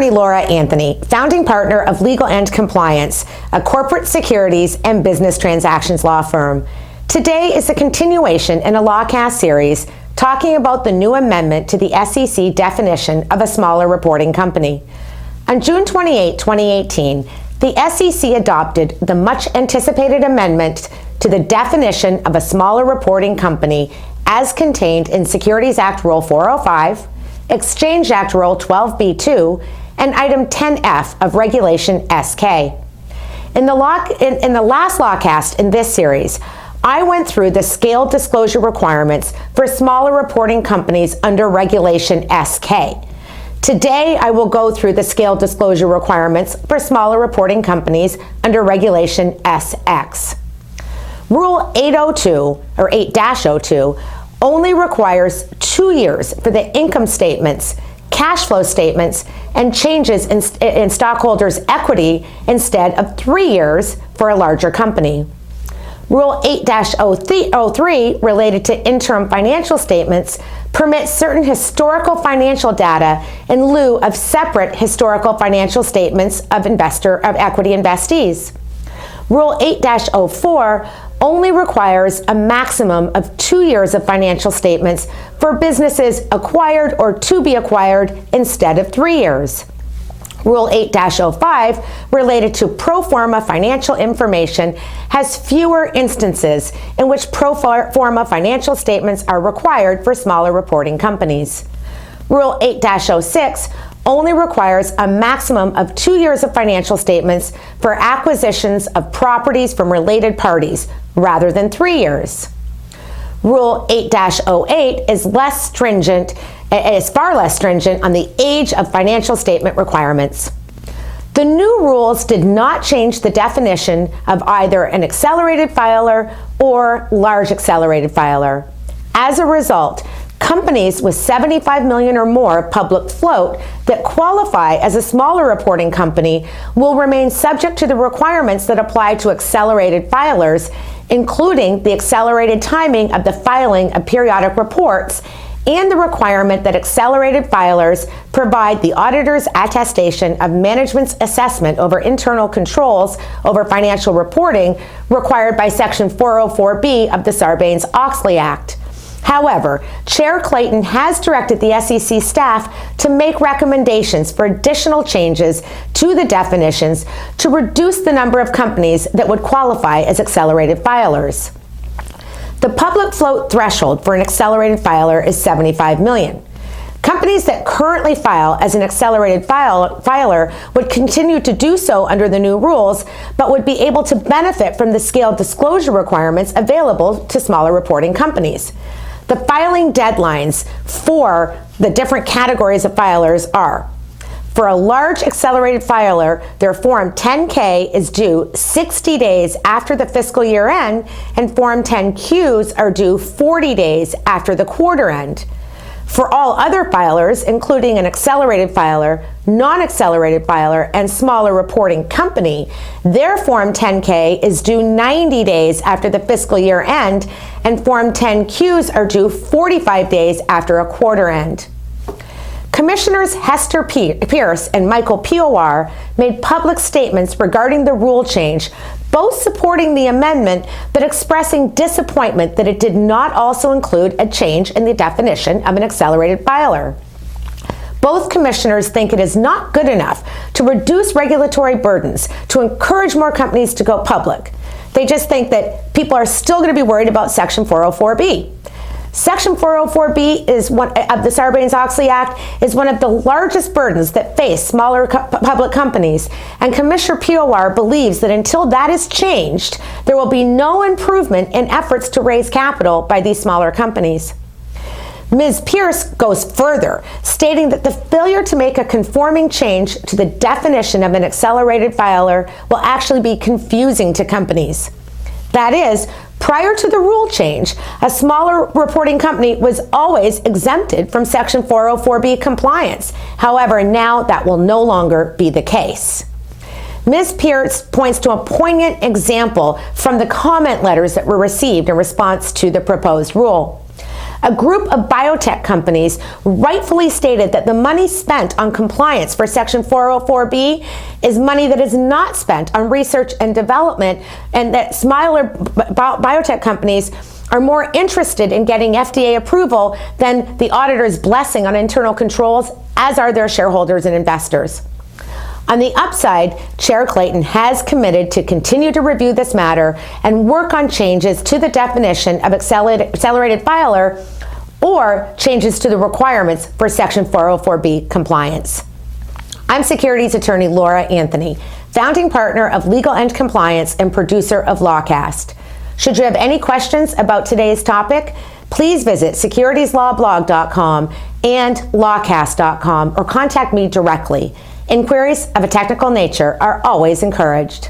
attorney Laura Anthony, founding partner of Legal and Compliance, a corporate securities and business transactions law firm. Today is a continuation in a LawCast series talking about the new amendment to the SEC definition of a smaller reporting company. On June 28, 2018, the SEC adopted the much anticipated amendment to the definition of a smaller reporting company as contained in Securities Act Rule 405, Exchange Act Rule 12b-2, and Item 10F of Regulation SK. In the last LawCast in this series, I went through the scaled disclosure requirements for smaller reporting companies under Regulation SK. Today, I will go through the scaled disclosure requirements for smaller reporting companies under Regulation SX. Rule 802, or 8-02, only requires 2 years for the income statements, cash flow statements, and changes in stockholders' equity instead of 3 years for a larger company. Rule 8-03, related to interim financial statements, permits certain historical financial data in lieu of separate historical financial statements of equity investees. Rule 8-04 only requires a maximum of 2 years of financial statements for businesses acquired or to be acquired instead of 3 years. Rule 8-05, related to pro forma financial information, has fewer instances in which pro forma financial statements are required for smaller reporting companies. Rule 8-06 only requires a maximum of 2 years of financial statements for acquisitions of properties from related parties, rather than 3 years. Rule 8-08 is far less stringent on the age of financial statement requirements. The new rules did not change the definition of either an accelerated filer or large accelerated filer. As a result, companies with 75 million or more public float that qualify as a smaller reporting company will remain subject to the requirements that apply to accelerated filers, including the accelerated timing of the filing of periodic reports and the requirement that accelerated filers provide the auditor's attestation of management's assessment over internal controls over financial reporting required by Section 404B of the Sarbanes-Oxley Act. However, Chair Clayton has directed the SEC staff to make recommendations for additional changes to the definitions to reduce the number of companies that would qualify as accelerated filers. The public float threshold for an accelerated filer is 75 million. Companies that currently file as an accelerated filer would continue to do so under the new rules, but would be able to benefit from the scaled disclosure requirements available to smaller reporting companies. The filing deadlines for the different categories of filers are: for a large accelerated filer, their Form 10-K is due 60 days after the fiscal year end, and Form 10-Qs are due 40 days after the quarter end. For all other filers, including an accelerated filer, non-accelerated filer, and smaller reporting company, their Form 10-K is due 90 days after the fiscal year end, and Form 10-Qs are due 45 days after a quarter end. Commissioners Hester Pierce and Michael Piowar made public statements regarding the rule change, both supporting the amendment but expressing disappointment that it did not also include a change in the definition of an accelerated filer. Both commissioners think it is not good enough to reduce regulatory burdens to encourage more companies to go public. They just think that people are still going to be worried about Section 404B. Section 404B is one of the Sarbanes-Oxley Act is one of the largest burdens that face smaller public companies, and Commissioner Piowar believes that until that is changed, there will be no improvement in efforts to raise capital by these smaller companies. Ms. Pierce goes further, stating that the failure to make a conforming change to the definition of an accelerated filer will actually be confusing to companies. That is, prior to the rule change, a smaller reporting company was always exempted from Section 404B compliance. However, now that will no longer be the case. Ms. Pierce points to a poignant example from the comment letters that were received in response to the proposed rule. A group of biotech companies rightfully stated that the money spent on compliance for Section 404B is money that is not spent on research and development, and that smaller biotech companies are more interested in getting FDA approval than the auditor's blessing on internal controls, as are their shareholders and investors. On the upside, Chair Clayton has committed to continue to review this matter and work on changes to the definition of accelerated filer or changes to the requirements for Section 404B compliance. I'm Securities Attorney Laura Anthony, founding partner of Legal and Compliance and producer of LawCast. Should you have any questions about today's topic, please visit securitieslawblog.com and lawcast.com or contact me directly. Inquiries of a technical nature are always encouraged.